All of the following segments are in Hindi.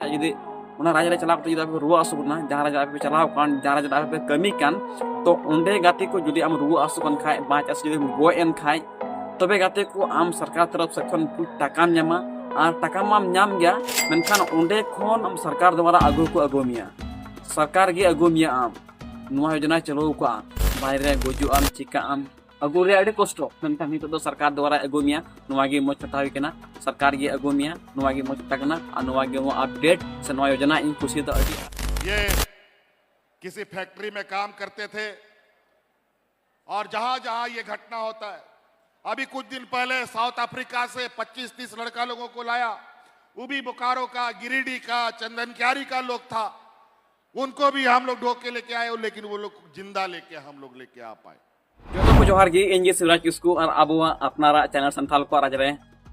जुदी राजा रे चलाव जुदी आप रुआ आसु ना जहाँ राजा पे चलाव कान जहाँ राजा पे कमी कान तो उंडे गाती को जुदी आम रुआ आसु कान खाए बाच आस जुदी गोय एन खाए तबे गाते को आम सरकार तरफ से खन कुछ टाका ᱧᱟᱢᱟ और टाका माम ᱧᱟᱢ गया मेनखान उंडे खोन आम सरकार द्वारा अगु को अगुमिया सरकार गे अगुमिया आम नुआ योजना चलो को बाहरे गुजु आम चिका आम अगु रे अड़े कष्टो मेनखान नितो दो सरकार द्वारा अगुमिया नुआ गे मोच कथा हुई सरकार गे अगुमिया नुआ गे मोच कथा कना और नुआ गे अपडेट से नुआ योजना इन खुशी तो अड़ी ये किसी फैक्ट्री में काम करते थे और जहां जहां ये घटना होता है अभी कुछ दिन पहले साउथ अफ्रीका से 25-30 लड़का लोगों को लाया वो भी बोकारो का गिरिडीह का चंदनक्यारी का लोग था उनको भी हम लोग ढोके लेके आए लेकिन वो लोग जिंदा लेके हम लोग लेके आ पाए जो को जोहार गी इंजे सिराज किस्कू और अबुआ अपनारा चैनल संथाल को राज रे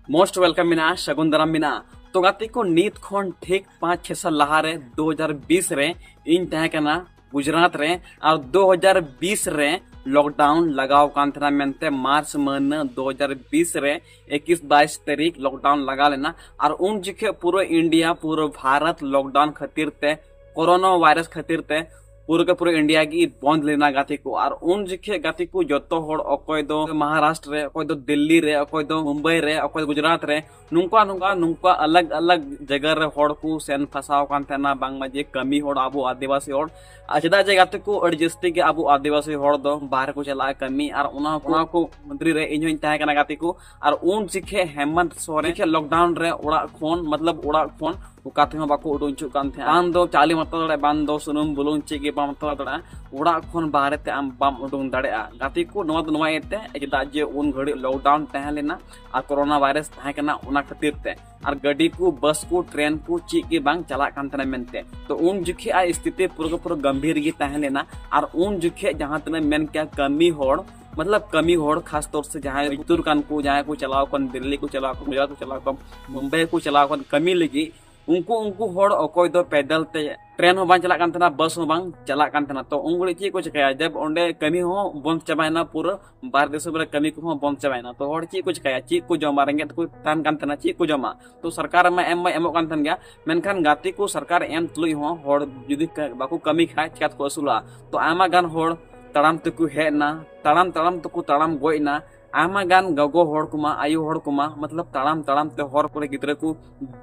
मोस्ट वेलकम मिना शगुन दाराम मिना तो गाती को नीत खोन ठीक 5-6 साल लहा रे 2020 रे इन तहे कना गुजरात रे और 2020 रे लॉकडाउन लगाव कान थना मेनते मार्च महीना 2020 रे 21-22 तारीख लॉकडाउन लगा लेना और उन जिखे पूरा इंडिया पूरा भारत लॉकडाउन खातिर ते कोरोना वायरस खातिर ते पूरा के पूरा इंडिया की बंद लेना गाती को और उन जिखे गाती को जतो होड़ अकोय दो महाराष्ट्र रे अकोय दो दिल्ली रे अकोय दो मुंबई रे अकोय गुजरात रे नुंका नुंका नुंका अलग अलग जगह रे होड़ को सेन फसाव कान थना बांग मजे कमी होड़ आबू आदिवासी होड़ अचदा जे गाती को एडजस्टी के आबू आदिवासी होड़ दो बाहर को चला कमी और उना को मंत्री रे इन तहे कना गाती को और उन जिखे हेमंत सोरेन के लॉकडाउन रे ओड़ा फोन मतलब ओड़ा फोन उकाते हो बाको उडुंचु कान थे बान दो चाली मत दड़े बान दो सुनुम बुलुन चिगे बाम तला दड़ा ओड़ा खोन बाहर ते आम बाम उडुंग दड़े आ गाती को नवा दो नवा एते एजदा जे उन घड़ी लॉकडाउन तहे लेना आ कोरोना वायरस तहे कना उना खातिर ते और गाड़ी को बस को ट्रेन को ची के बांग चला कान थे मेनते तो उन जुखे आ स्थिति पूरा गंभीर गी तहे लेना और उन जुखे जहां तने मेन क्या कमी होड़ मतलब कमी होड़ खास तौर से जहाँ उत्तर कान को जहाँ को चलाओ कन दिल्ली को चलाओ कन गुजरात को चलाओ कन मुंबई को चलाओ कन कमी लगी उनको होड़ अकोय दो पैदल ते ट्रेन हो बांग चला कान तना बस हो बांग चला कान तना तो उंगली ची को चिकाया जब ओंडे कमी हो बंद चबायना पूरा बाहर देश में कमी को बंद चबायना तो होड़ ची को चिकाया ची को जमा रेंगे तो तान कान तना ची को जमा तो सरकार में एमो कान तन गया मेनखान गाती को सरकार एम तुलुई हो होड़ जुदी बाको कमी खाए चिकात को असुला तो आमा गान होड़ तड़ाम तक हेना तड़ाम तक तड़ाम गोइना आमा गान गगो होड़ कुमा आयु होड़ कुमा मतलब तड़ाम ते होड़ को गिद्रे को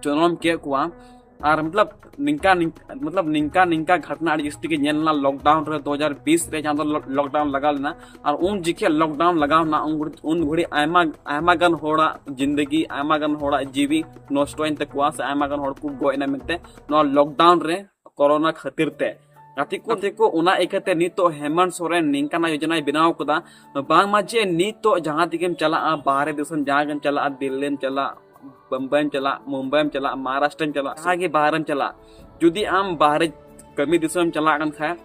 जन्म के कुआ और मतलब निंका घटना जिसती के नेलना लॉकडाउन रे 2020 रे जहां लॉकडाउन लगा लेना और उन जिखे लॉकडाउन लगाव ना उन घड़ी आमा गन होड़ा जिंदगी आमा गन होड़ा जीवी नष्टोइन ते कुआ से आमा गन होड़ को गोइना मिलते नो लॉकडाउन रे कोरोना खातिर ते गाती को उना एकते नितो हेमंत सोरेन निंकाना योजना बनाव कदा बांग माजे नितो जहां दिगेम चला बाहर देशम जहां चला दिल्ली में चला बम्बई में चला मुंबई में चला महाराष्ट्र में चला आगे बाहर में चला जुदी आम बाहर कमी दिसम चला कन खाए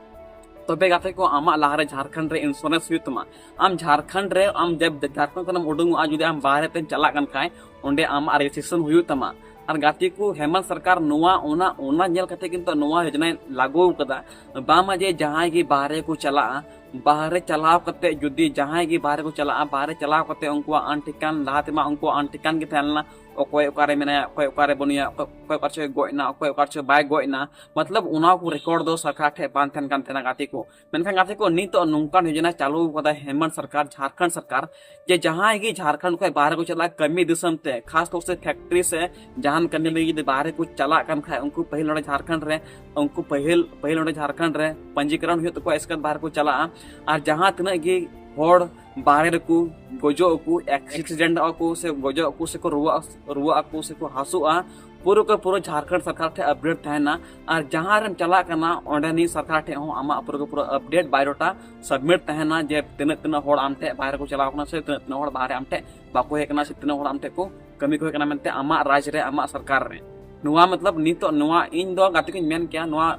तबे गाते को आमा लहारे झारखंड रे इंश्योरेंस हुई तमा आम झारखंड रे आम जब झारखंड कनम उडुंग आ जुदी आम बाहर ते चला कन खाए ओंडे आम रजिस्ट्रेशन हुई तमा और गाती को हेमंत सरकार नुआ ओना नेल कते किंतु नुआ योजना लागू कदा बामा जे जहां की बाहर को चला बाहर चलाव कते जुदी जहां की बाहर को चला बाहर चलाव कते उनको अनटिकान लाहतेमा उनको अनटिकान के थैलना ओकोय ओकारे मेना ओकोय ओकारे बनिया ओकोय ओकारचे गोइना ओकोय ओकारचे बाय गोइना मतलब उना को रिकॉर्ड दो सरकार ठे पान थन कान थना गाती को मेनखान गाती को नी तो नुंकान योजना चालू कदा हेमंत सरकार झारखंड सरकार जे जहां की झारखंड को बाहर को चला कमी दिसम ते खास तौर से फैक्ट्री से जहां करने लगी बाहर को चला कन खाए उनको पहले झारखंड रे उनको पहले झारखंड रे पंजीकरण हुई तो को इसके बाहर को चला और जहां तना की होड़ बाहर को गोजो को एक्सीडेंट को से गोजो को से को रुआ को से को हासुआ पूरा का पूरा झारखंड सरकार ठे अपडेट थेना और जहां रम चला कना ओंडे सरकार ठे हो आमा पूरा अपडेट बायोडाटा सबमिट तहना जे तिना होड़ आमटे बाहर को चला कना से तिना होड़ बाहर आमटे बाको हेकना से तिना होड़ आमटे को कमी को हेकना मेनते आमा राज रे आमा सरकार रे नुआ मतलब नितो नुआ इन दो गाते को मेन क्या नुआ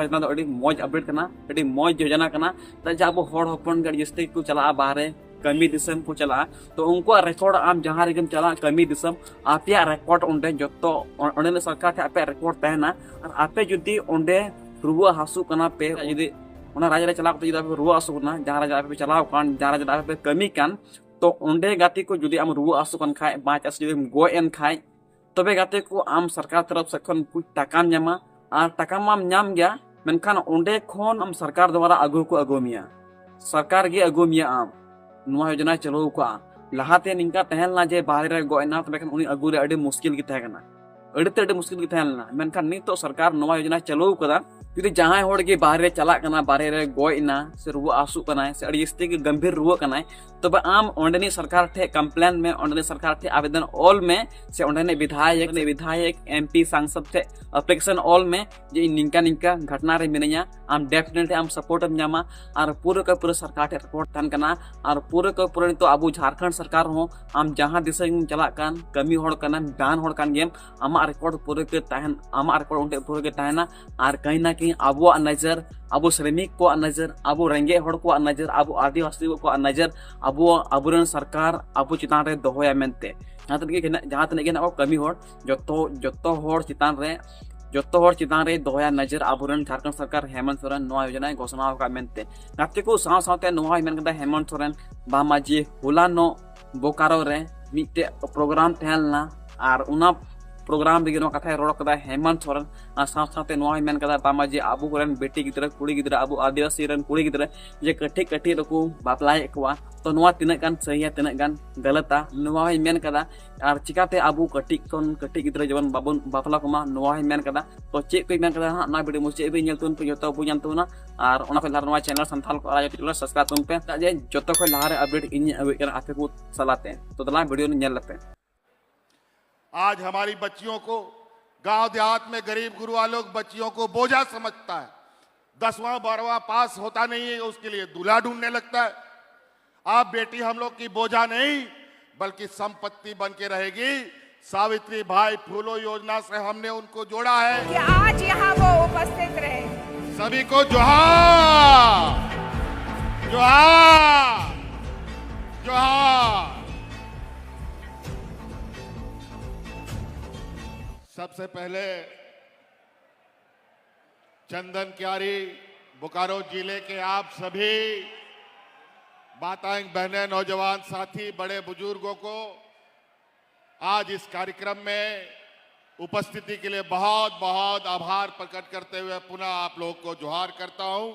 योजना दो अड़ी मौज अपडेट करना अड़ी मौज योजना करना त जब होड़ होपन गड़ जिसते को चला बाहर कमी दिसम को चला तो उनको रिकॉर्ड आम जहां रेगम चला कमी दिसम आपया रिकॉर्ड उंडे जतो ओंडे सरकार थे आपे रिकॉर्ड तहना और आपे जुदी उंडे रुआ हासु कना पे जुदी ओना राजा रे चला तो जुदी रुआ हासु ना जहां राजा पे चलाव कान जहां राजा पे कमी कान तो उंडे गाती को जुदी आम रुआ हासु कन खाए बाच आस जुदी गोय एन खाए तबे गाते को आम सरकार तरफ से खन कुछ टाकाम ᱧᱟᱢᱟ और टाका माम ᱧᱟᱢ गया मेनखान ओंडे खोन आम सरकार द्वारा अगु को अगुमिया सरकार गे अगुमिया आम नुआ योजना चलो को लहाते निंका तहलना जे बाहर रे गोयना तबे खन उनी अगु रे अडी मुश्किल गे तहकना अडी मुश्किल गे तहलना मेनखान नितो सरकार नुआ योजना चलो कदा जुदी जहां होड़ गे बाहर रे चला कना बाहर रे गोयना से रुआ आसु कना से अडी इस्ते के गंभीर रुआ कना तब आम ओंडनी सरकार ठे कंप्लेन में ओंडनी सरकार ठे आवेदन ऑल में से ओंडने विधायक एमपी सांसद ठे एप्लीकेशन ऑल में जे निंका निंका घटना रे मिनया आम डेफिनेटली आम सपोर्ट हम जामा और पूरे का पूरे सरकार ठे रिपोर्ट तन कना और पूरे का पूरे तो अबु झारखंड सरकार हो आम जहां दिशा चला कान कमी होड़ कना दान होड़ कान गेम आमा रिकॉर्ड पूरे के तहन आमा रिकॉर्ड उनटे पूरे के तहना और कहीं ना कहीं अबुआ नजर अबु श्रमिक को नजर अबु रेंगे होड़ को नजर अबु आदिवासी को नजर अबुरन सरकार अबु चितान रे दोहोया मेनते जहां तक ना कमी होड़ जतो होड़ चितान रे दोहोया नजर अबुरन झारखंड सरकार हेमंत सोरेन नोआ योजना घोषणा का मेनते गाते को साथ नोआ मेन कदा हेमंत सोरेन बामा जी हुलानो बोकारो रे मिटे प्रोग्राम तहलना और उना प्रोग्राम दिगे कथा रोड कदा हेमंत सोरेन साथे नोआ मेन कदा बामा जी अबु कोरेन बेटी गिद्रा कुड़ी गिद्रा अबु आदिवासी रन कुड़ी गिद्रा जे कटी रको बापलाय कोआ तो नोआ तिना गान सही है तिना गान गलता नोआ मेन कदा और चिकाते अबु कटी गिद्रा जवन बाबन बापला कोमा नोआ मेन कदा तो चे पे मेन कदा ना वीडियो मुझे भी नेलतुन पे जतो बु जानतुना और ओना पे लार नोआ चैनल संथाल को आया टिला सब्सक्राइब तुम पे जे जतो को लारे अपडेट इन अवे कर आपे को सलाते तो दला वीडियो नेल लपे। आज हमारी बच्चियों को गांव देहात में गरीब गुरुआ लोग बच्चियों को बोझा समझता है, 10वां 12वां पास होता नहीं है उसके लिए दूल्हा ढूंढने लगता है। आप बेटी हम लोग की बोझा नहीं बल्कि संपत्ति बन के रहेगी। सावित्री भाई फूलो योजना से हमने उनको जोड़ा है कि आज यहाँ वो उपस्थित रहे। सभी को जोहार जोहार जोहार। सबसे पहले चंदन क्यारी बोकारो जिले के आप सभी माताएं बहनें नौजवान साथी बड़े बुजुर्गों को आज इस कार्यक्रम में उपस्थिति के लिए बहुत बहुत आभार प्रकट करते हुए पुनः आप लोगों को जोहार करता हूं।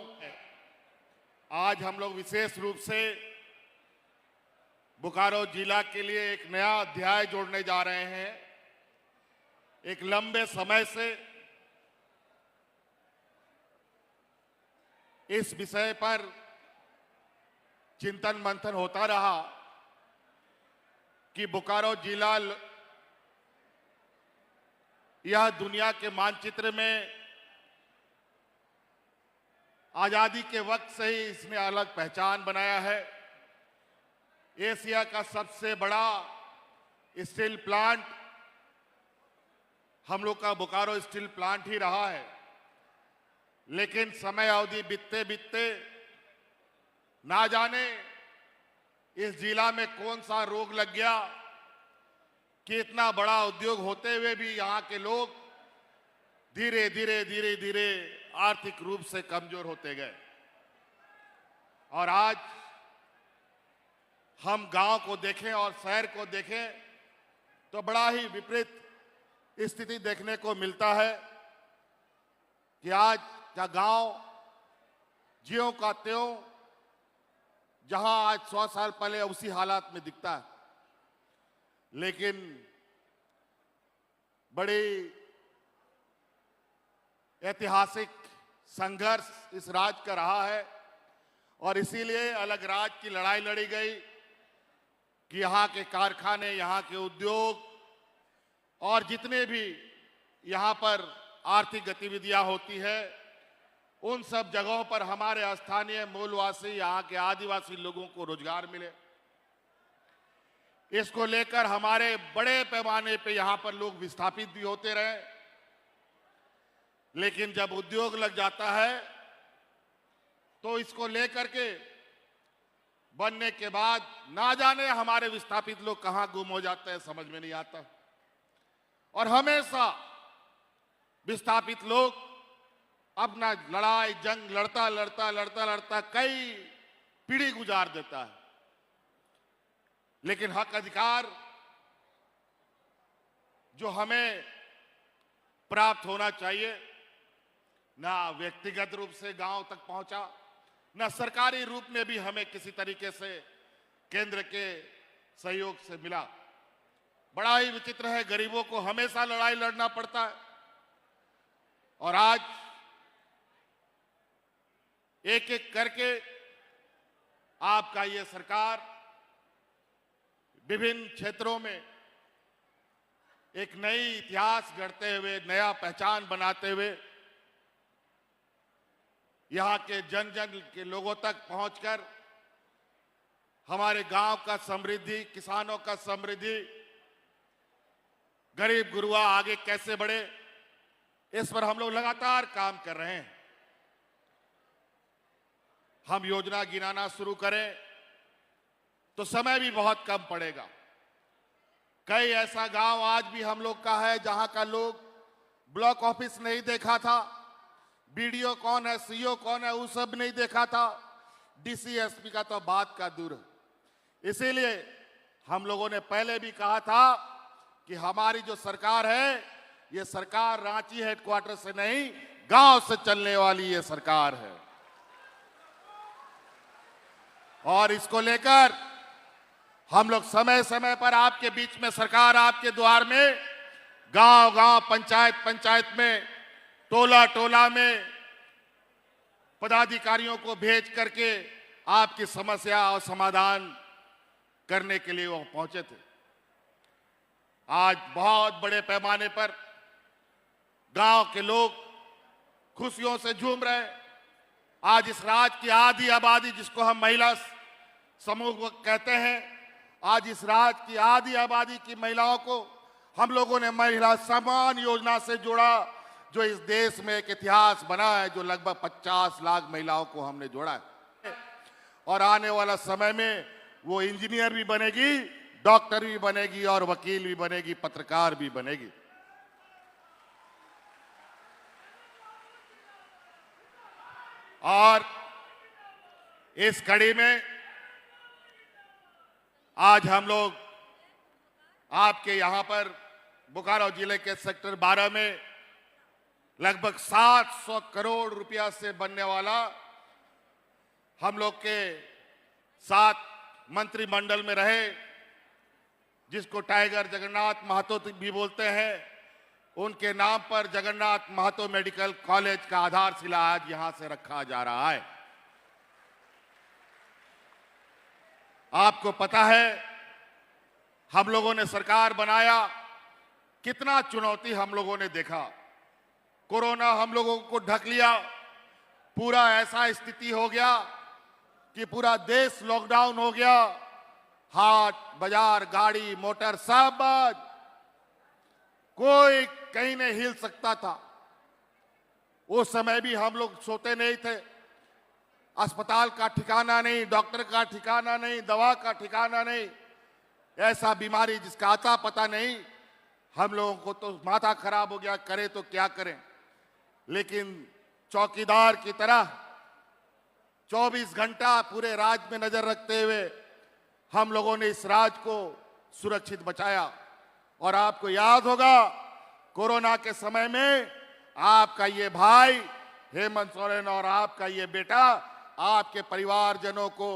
आज हम लोग विशेष रूप से बोकारो जिला के लिए एक नया अध्याय जोड़ने जा रहे हैं। एक लंबे समय से इस विषय पर चिंतन मंथन होता रहा कि बोकारो जिला यह दुनिया के मानचित्र में आजादी के वक्त से ही इसने अलग पहचान बनाया है। एशिया का सबसे बड़ा स्टील प्लांट हम लोग का बोकारो स्टील प्लांट ही रहा है, लेकिन समय अवधि बीतते बीतते ना जाने इस जिला में कौन सा रोग लग गया कि इतना बड़ा उद्योग होते हुए भी यहाँ के लोग धीरे धीरे आर्थिक रूप से कमजोर होते गए। और आज हम गांव को देखें और शहर को देखें तो बड़ा ही विपरीत स्थिति देखने को मिलता है कि आज का गांव ज्यों का त्यों जहां आज 100 साल पहले उसी हालात में दिखता है, लेकिन बड़ी ऐतिहासिक संघर्ष इस राज्य का रहा है और इसीलिए अलग राज्य की लड़ाई लड़ी गई कि यहाँ के कारखाने, यहाँ के उद्योग और जितने भी यहाँ पर आर्थिक गतिविधियां होती है उन सब जगहों पर हमारे स्थानीय मूलवासी यहाँ के आदिवासी लोगों को रोजगार मिले। इसको लेकर हमारे बड़े पैमाने पे यहाँ पर लोग विस्थापित भी होते रहे, लेकिन जब उद्योग लग जाता है तो इसको लेकर के बनने के बाद ना जाने हमारे विस्थापित लोग कहां गुम हो जाते हैं, समझ में नहीं आता। और हमेशा विस्थापित लोग अपना लड़ाई जंग लड़ता कई पीढ़ी गुजार देता है, लेकिन हक अधिकार जो हमें प्राप्त होना चाहिए ना व्यक्तिगत रूप से गांव तक पहुंचा, ना सरकारी रूप में भी हमें किसी तरीके से केंद्र के सहयोग से मिला। बड़ा ही विचित्र है, गरीबों को हमेशा लड़ाई लड़ना पड़ता है और आज एक एक करके आपका ये सरकार विभिन्न क्षेत्रों में एक नई इतिहास गढ़ते हुए, नया पहचान बनाते हुए यहां के जन जन के लोगों तक पहुंचकर हमारे गांव का समृद्धि, किसानों का समृद्धि, गरीब गुरुआ आगे कैसे बढ़े, इस पर हम लोग लगातार काम कर रहे हैं। हम योजना गिनाना शुरू करें तो समय भी बहुत कम पड़ेगा। कई ऐसा गांव आज भी हम लोग का है जहां का लोग ब्लॉक ऑफिस नहीं देखा था, बीडीओ कौन है, सीईओ कौन है, वो सब नहीं देखा था, डीसी एसपी का तो बात का दूर है। इसीलिए हम लोगों ने पहले भी कहा था कि हमारी जो सरकार है, ये सरकार रांची हेडक्वार्टर से नहीं, गांव से चलने वाली ये सरकार है और इसको लेकर हम लोग समय समय पर आपके बीच में, सरकार आपके द्वार में, गांव गांव, पंचायत पंचायत में, टोला टोला में पदाधिकारियों को भेज करके आपकी समस्या और समाधान करने के लिए वो पहुंचे थे। आज बहुत बड़े पैमाने पर गांव के लोग खुशियों से झूम रहे हैं। आज इस राज्य की आधी आबादी, जिसको हम महिला समूह कहते हैं, आज इस राज्य की आधी आबादी की महिलाओं को हम लोगों ने महिला सम्मान योजना से जोड़ा, जो इस देश में एक इतिहास बना है, जो लगभग 50 लाख महिलाओं को हमने जोड़ा है। और आने वाला समय में वो इंजीनियर भी बनेगी, डॉक्टर भी बनेगी और वकील भी बनेगी, पत्रकार भी बनेगी। और इस कड़ी में आज हम लोग आपके यहां पर बोकारो जिले के सेक्टर 12 में लगभग 700 करोड़ रुपया से बनने वाला, हम लोग के साथ मंत्रिमंडल में रहे, जिसको टाइगर जगन्नाथ महतो भी बोलते हैं, उनके नाम पर जगन्नाथ महतो मेडिकल कॉलेज का आधारशिला आज यहां से रखा जा रहा है। आपको पता है हम लोगों ने सरकार बनाया, कितना चुनौती हम लोगों ने देखा। कोरोना हम लोगों को ढक लिया, पूरा ऐसा स्थिति हो गया कि पूरा देश लॉकडाउन हो गया, हाट बाजार, गाड़ी मोटर सब बंद, कोई कहीं नहीं हिल सकता था। उस समय भी हम लोग सोते नहीं थे, अस्पताल का ठिकाना नहीं, डॉक्टर का ठिकाना नहीं, दवा का ठिकाना नहीं, ऐसा बीमारी जिसका आता पता नहीं। हम लोगों को तो माथा खराब हो गया, करें तो क्या करें। लेकिन चौकीदार की तरह 24 घंटा पूरे राज्य में नजर रखते हुए हम लोगों ने इस राज्य को सुरक्षित बचाया। और आपको याद होगा कोरोना के समय में आपका ये भाई हेमंत सोरेन और आपका ये बेटा आपके परिवारजनों को,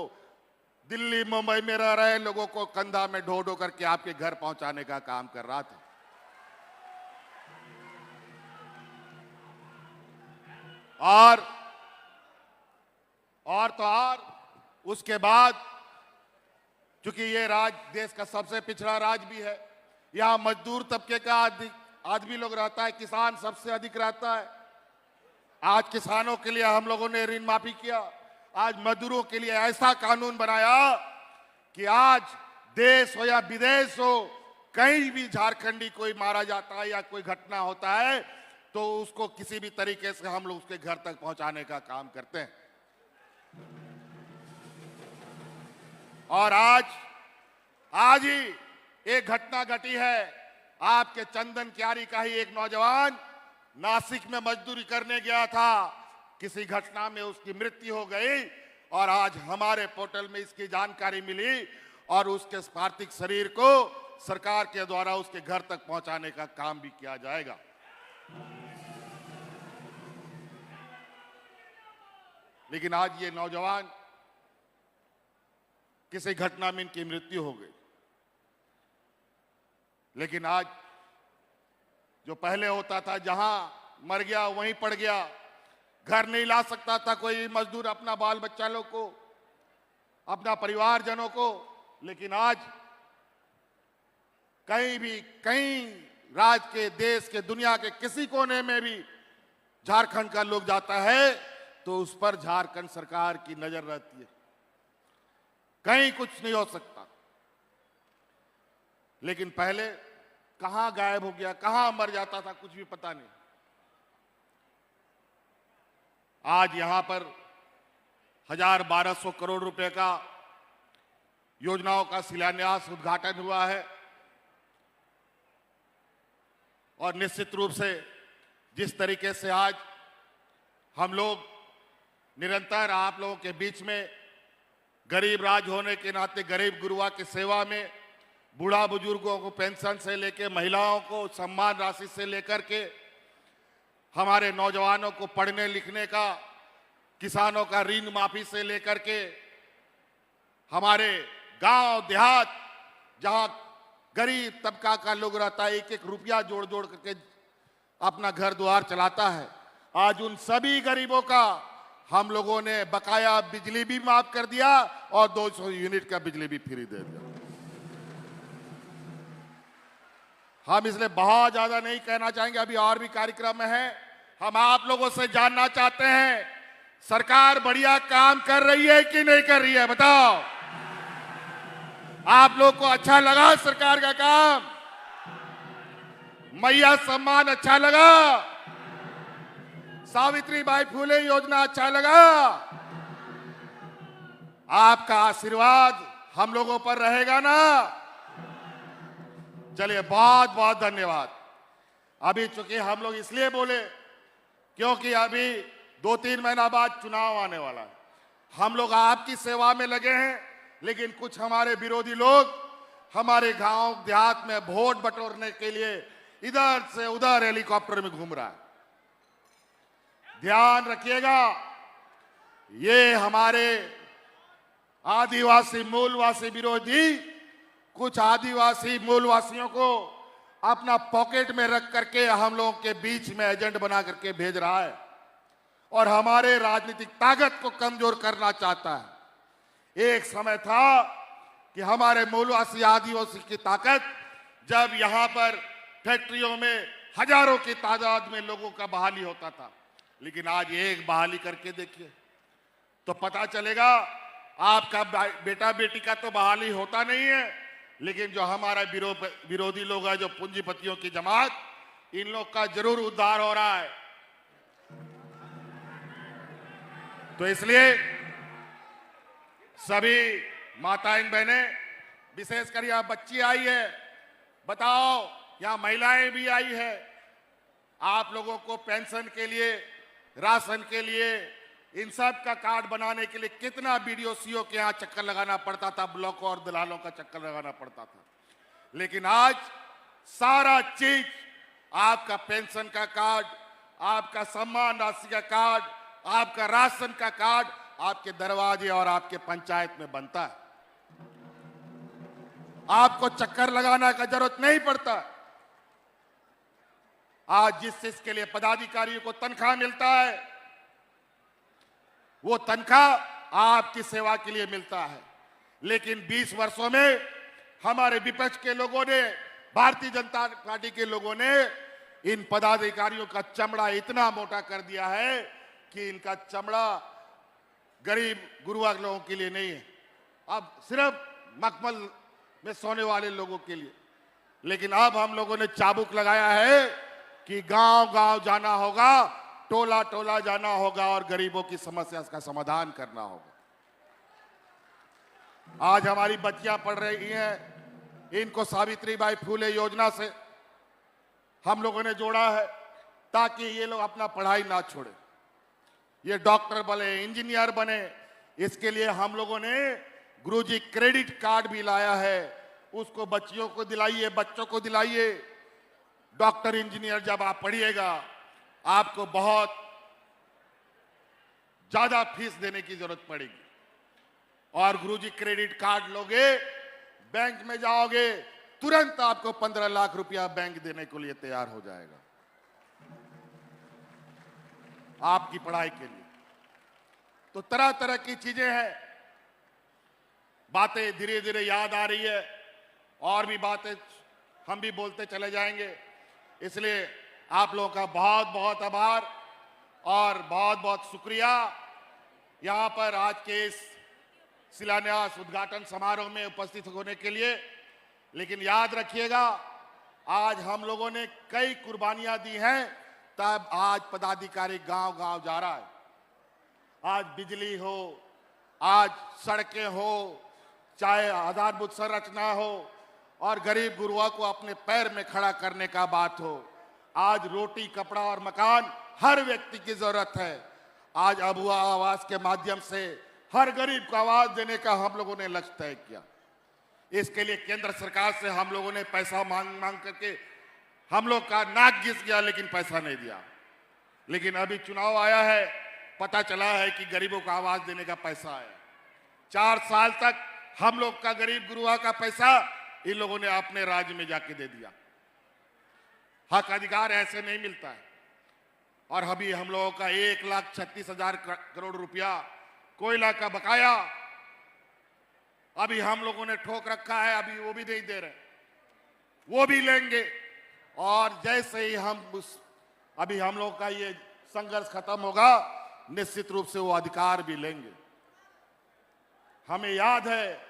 दिल्ली मुंबई में रह रहे लोगों को कंधा में ढो ढो करके आपके घर पहुंचाने का काम कर रहा था। और उसके बाद, चूंकि ये राज्य देश का सबसे पिछड़ा राज्य भी है, यहां मजदूर तबके का आदमी लोग रहता है, किसान सबसे अधिक रहता है। आज किसानों के लिए हम लोगों ने ऋण माफी किया, आज मजदूरों के लिए ऐसा कानून बनाया कि आज देश हो या विदेश हो, कहीं भी झारखंडी कोई मारा जाता है या कोई घटना होता है तो उसको किसी भी तरीके से हम लोग उसके घर तक पहुंचाने का काम करते हैं। और आज ही एक घटना घटी है, आपके चंदन क्यारी का ही एक नौजवान नासिक में मजदूरी करने गया था, किसी घटना में उसकी मृत्यु हो गई और आज हमारे पोर्टल में इसकी जानकारी मिली और उसके पार्थिव शरीर को सरकार के द्वारा उसके घर तक पहुंचाने का काम भी किया जाएगा। लेकिन आज ये नौजवान किसी घटना में इनकी मृत्यु हो गई, लेकिन आज जो पहले होता था, जहां मर गया वहीं पड़ गया, घर नहीं ला सकता था कोई मजदूर अपना बाल बच्चा लोग को, अपना परिवारजनों को, लेकिन आज कहीं भी, कहीं राज्य के, देश के, दुनिया के किसी कोने में भी झारखंड का लोग जाता है तो उस पर झारखंड सरकार की नजर रहती है, कहीं कुछ नहीं हो सकता। लेकिन पहले कहां गायब हो गया, कहां मर जाता था, कुछ भी पता नहीं। आज यहां पर 1200 करोड़ रुपए का योजनाओं का शिलान्यास, उद्घाटन हुआ है। और निश्चित रूप से जिस तरीके से आज हम लोग निरंतर आप लोगों के बीच में, गरीब राज होने के नाते गरीब गुरुआ की सेवा में, बूढ़ा बुजुर्गों को पेंशन से लेकर, महिलाओं को सम्मान राशि से लेकर के, हमारे नौजवानों को पढ़ने लिखने का, किसानों का ऋण माफी से लेकर के, हमारे गांव देहात जहां गरीब तबका का लोग रहता है, एक एक रुपया जोड़ जोड़ करके अपना घर द्वार चलाता है, आज उन सभी गरीबों का हम लोगों ने बकाया बिजली भी माफ कर दिया और 200 यूनिट का बिजली भी फ्री दे दिया। हम इसलिए बहुत ज्यादा नहीं कहना चाहेंगे, अभी और भी कार्यक्रम है। हम आप लोगों से जानना चाहते हैं, सरकार बढ़िया काम कर रही है कि नहीं कर रही है, बताओ। आप लोग को अच्छा लगा सरकार का काम? मैया सम्मान अच्छा लगा? सावित्रीबाई फुले योजना अच्छा लगा? आपका आशीर्वाद हम लोगों पर रहेगा ना? चलिए, बहुत बहुत धन्यवाद। अभी चूंकि हम लोग इसलिए बोले क्योंकि अभी 2-3 महीना बाद चुनाव आने वाला है। हम लोग आपकी सेवा में लगे हैं, लेकिन कुछ हमारे विरोधी लोग हमारे गांव देहात में वोट बटोरने के लिए इधर से उधर हेलीकॉप्टर में घूम रहा है। ध्यान रखिएगा, ये हमारे आदिवासी मूलवासी विरोधी कुछ आदिवासी मूलवासियों को अपना पॉकेट में रख करके हम लोगों के बीच में एजेंट बना करके भेज रहा है और हमारे राजनीतिक ताकत को कमजोर करना चाहता है। एक समय था कि हमारे मूलवासी आदिवासी की ताकत, जब यहां पर फैक्ट्रियों में हजारों की तादाद में लोगों का बहाली होता था, लेकिन आज एक बहाली करके देखिए तो पता चलेगा आपका बेटा बेटी का तो बहाली होता नहीं है, लेकिन जो हमारा विरोधी लोग है, जो पूंजीपतियों की जमात, इन लोग का जरूर उद्धार हो रहा है। तो इसलिए सभी माताएं बहनें, विशेषकर यहां बच्ची आई है, बताओ, यहां महिलाएं भी आई है, आप लोगों को पेंशन के लिए, राशन के लिए, इन सब का कार्ड बनाने के लिए कितना बीडीओ सीओ के यहाँ चक्कर लगाना पड़ता था, ब्लॉक और दलालों का चक्कर लगाना पड़ता था। लेकिन आज सारा चीज, आपका पेंशन का कार्ड, आपका सम्मान राशि का कार्ड, आपका राशन का कार्ड आपके दरवाजे और आपके पंचायत में बनता है। आपको चक्कर लगाने का जरूरत नहीं पड़ता। आज जिस चीज के लिए पदाधिकारियों को तनख्वाह मिलता है, वो तनख्वाह आपकी सेवा के लिए मिलता है। लेकिन 20 वर्षों में हमारे विपक्ष के लोगों ने, भारतीय जनता पार्टी के लोगों ने इन पदाधिकारियों का चमड़ा इतना मोटा कर दिया है कि इनका चमड़ा गरीब गुरुआ लोगों के लिए नहीं है, अब सिर्फ मखमल में सोने वाले लोगों के लिए। लेकिन अब हम लोगों ने चाबुक लगाया है कि गांव-गांव जाना होगा, टोला-टोला जाना होगा और गरीबों की समस्या का समाधान करना होगा। आज हमारी बच्चियां पढ़ रही हैं, इनको सावित्रीबाई फुले योजना से हम लोगों ने जोड़ा है ताकि ये लोग अपना पढ़ाई ना छोड़े, ये डॉक्टर बने, इंजीनियर बने। इसके लिए हम लोगों ने गुरुजी क्रेडिट कार्ड भी लाया है उसको बच्चियों को दिलाइए, बच्चों को दिलाइए। डॉक्टर इंजीनियर जब आप पढ़िएगा आपको बहुत ज्यादा फीस देने की जरूरत पड़ेगी। और गुरुजी क्रेडिट कार्ड लोगे, बैंक में जाओगे, तुरंत आपको 15 लाख रुपया बैंक देने के लिए तैयार हो जाएगा आपकी पढ़ाई के लिए। तो तरह तरह की चीजें हैं, बातें धीरे धीरे याद आ रही है और भी बातें हम भी बोलते चले जाएंगे। इसलिए आप लोगों का बहुत बहुत आभार और बहुत बहुत शुक्रिया यहां पर आज के इस शिलान्यास उद्घाटन समारोह में उपस्थित होने के लिए। लेकिन याद रखिएगा, आज हम लोगों ने कई कुर्बानियां दी हैं, तब आज पदाधिकारी गांव गांव जा रहा है। आज बिजली हो, आज सड़कें हो, चाहे आधारभूत संरचना हो और गरीब गुरुआ को अपने पैर में खड़ा करने का बात हो, आज रोटी, कपड़ा और मकान हर व्यक्ति की जरूरत है। आज अबुआ आवास के माध्यम से हर गरीब को आवाज देने का हम लोगों ने लक्ष्य तय किया। इसके लिए केंद्र सरकार से हम लोगों ने पैसा मांग करके हम लोग का नाक घिस गया, लेकिन पैसा नहीं दिया। लेकिन अभी चुनाव आया है, पता चला है कि गरीबों को आवाज देने का पैसा आया। 4 साल तक हम लोग का गरीब गुरुआ का पैसा इन लोगों ने अपने राज्य में जाके दे दिया। हक अधिकार ऐसे नहीं मिलता है। और अभी हम लोगों का 1,36,000 करोड़ रुपया कोयला का बकाया अभी हम लोगों ने ठोक रखा है, अभी वो भी नहीं दे रहे, वो भी लेंगे। और जैसे ही अभी हम लोग का ये संघर्ष खत्म होगा, निश्चित रूप से वो अधिकार भी लेंगे। हमें याद है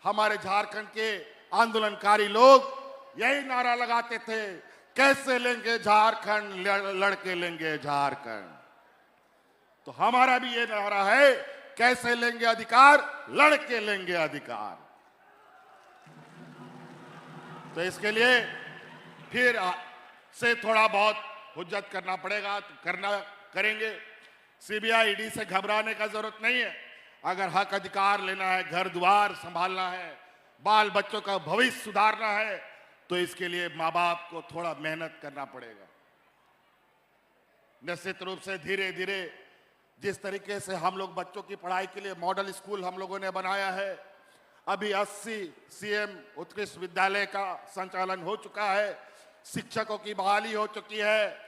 हमारे झारखंड के आंदोलनकारी लोग यही नारा लगाते थे, कैसे लेंगे झारखंड, लड़के लेंगे झारखंड। तो हमारा भी ये नारा है, कैसे लेंगे अधिकार, लड़के लेंगे अधिकार। तो इसके लिए फिर से थोड़ा बहुत हुज्जत करना पड़ेगा, तो करेंगे। सीबीआई ईडी से घबराने का जरूरत नहीं है। अगर हक अधिकार लेना है, घर द्वार संभालना है, बाल बच्चों का भविष्य सुधारना है, तो इसके लिए माँ बाप को थोड़ा मेहनत करना पड़ेगा। निश्चित रूप से धीरे धीरे जिस तरीके से हम लोग बच्चों की पढ़ाई के लिए मॉडल स्कूल हम लोगों ने बनाया है, अभी 80 सीएम उत्कृष्ट विद्यालय का संचालन हो चुका है, शिक्षकों की बहाली हो चुकी है।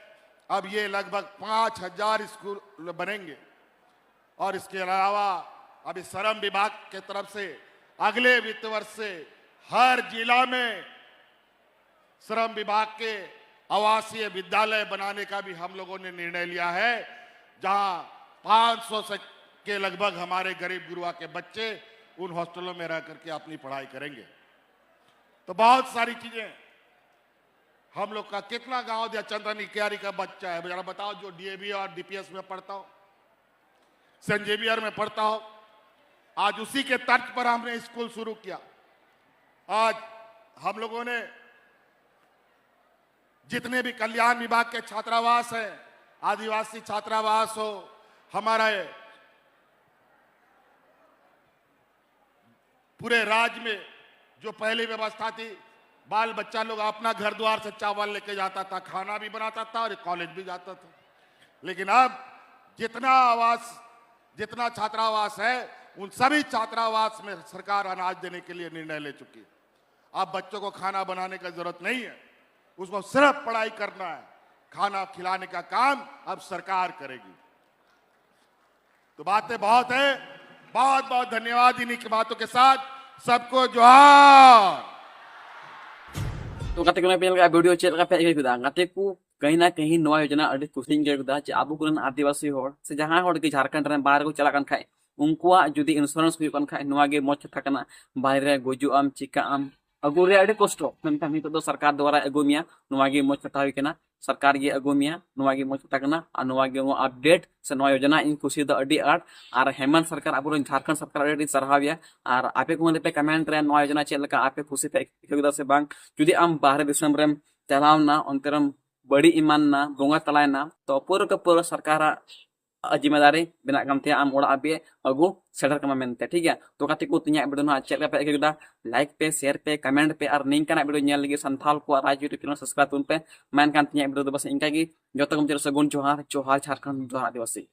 अब ये लगभग 5,000 स्कूल बनेंगे। और इसके अलावा अभी श्रम विभाग के तरफ से अगले वित्त वर्ष से हर जिला में श्रम विभाग के आवासीय विद्यालय बनाने का भी हम लोगों ने निर्णय लिया है, जहां 500 से के लगभग हमारे गरीब गुरुआ के बच्चे उन हॉस्टलों में रह करके अपनी पढ़ाई करेंगे। तो बहुत सारी चीजें हम लोग का कितना गांव दिया, चंद्रन इक्यारी का बच्चा है, जरा बताओ, जो डीएवी और डीपीएस में पढ़ता हो, सेंट जेवियर में पढ़ता हो, आज उसी के तर्ज पर हमने स्कूल शुरू किया। आज हम लोगों ने जितने भी कल्याण विभाग के छात्रावास हैं, आदिवासी छात्रावास हो, हमारा पूरे राज्य में जो पहली व्यवस्था थी, बाल बच्चा लोग अपना घर द्वार से चावल लेके जाता था, खाना भी बनाता था और कॉलेज भी जाता था। लेकिन अब जितना छात्रावास है, उन सभी छात्रावास में सरकार अनाज देने के लिए निर्णय ले चुकी है। अब बच्चों को खाना बनाने की जरूरत नहीं है, उसको सिर्फ पढ़ाई करना है, खाना खिलाने का काम अब सरकार करेगी। तो बातें बहुत है, बहुत बहुत धन्यवाद। इन्हीं की बातों के साथ सबको जोहार। तो kata ko na pinal ka video chat ka pe ko da ngate ko कहीं ना कहीं नवा योजना अड़ी कुछ के आबू को आदिवासी होड़ से जहां होड़ के झारखंड रे बाहर को चला कन खाय उनकुआ जुदी इंश्योरेंस हुई कन खाय नवा गे मोच कथा कना बाहर गुजु आम चिका आम अगु रे अड़ी कष्टो मेनखान नितो दो सरकार द्वारा अगु मिया नवा गे मोच कथा हुई कना सरकार गे अगु मिया नवा गे मोच कथा कना आ नवा गे अपडेट से नवा योजना इन खुशी द अड़ी आर्ट आर हेमंत सरकार आबू झारखंड सरकार अड़ी सराहविया आर आपे को पे कमेंट रे नवा योजना चेल का आपे खुशी पे एकदा से बांग जुदी आम बाहर दिसम रेम चलावना अंतरम बड़ी ईमान ना बोंगा तलायना तो पूरा का पूरा सरकार जिम्मेदारी बना कम थे आम ओड़ा अबे अगु सेटर कमा मेनते ठीक है तो कते को तिया वीडियो ना चेक पे एकदा लाइक पे शेयर पे कमेंट पे और निंका वीडियो नेल लगी संथाल को राज यूट्यूब चैनल सब्सक्राइब तुन पे मैन कान तिया वीडियो बस इनका की जो तक हम सगुन जोहार जोहार झारखंड जोहार आदिवासी।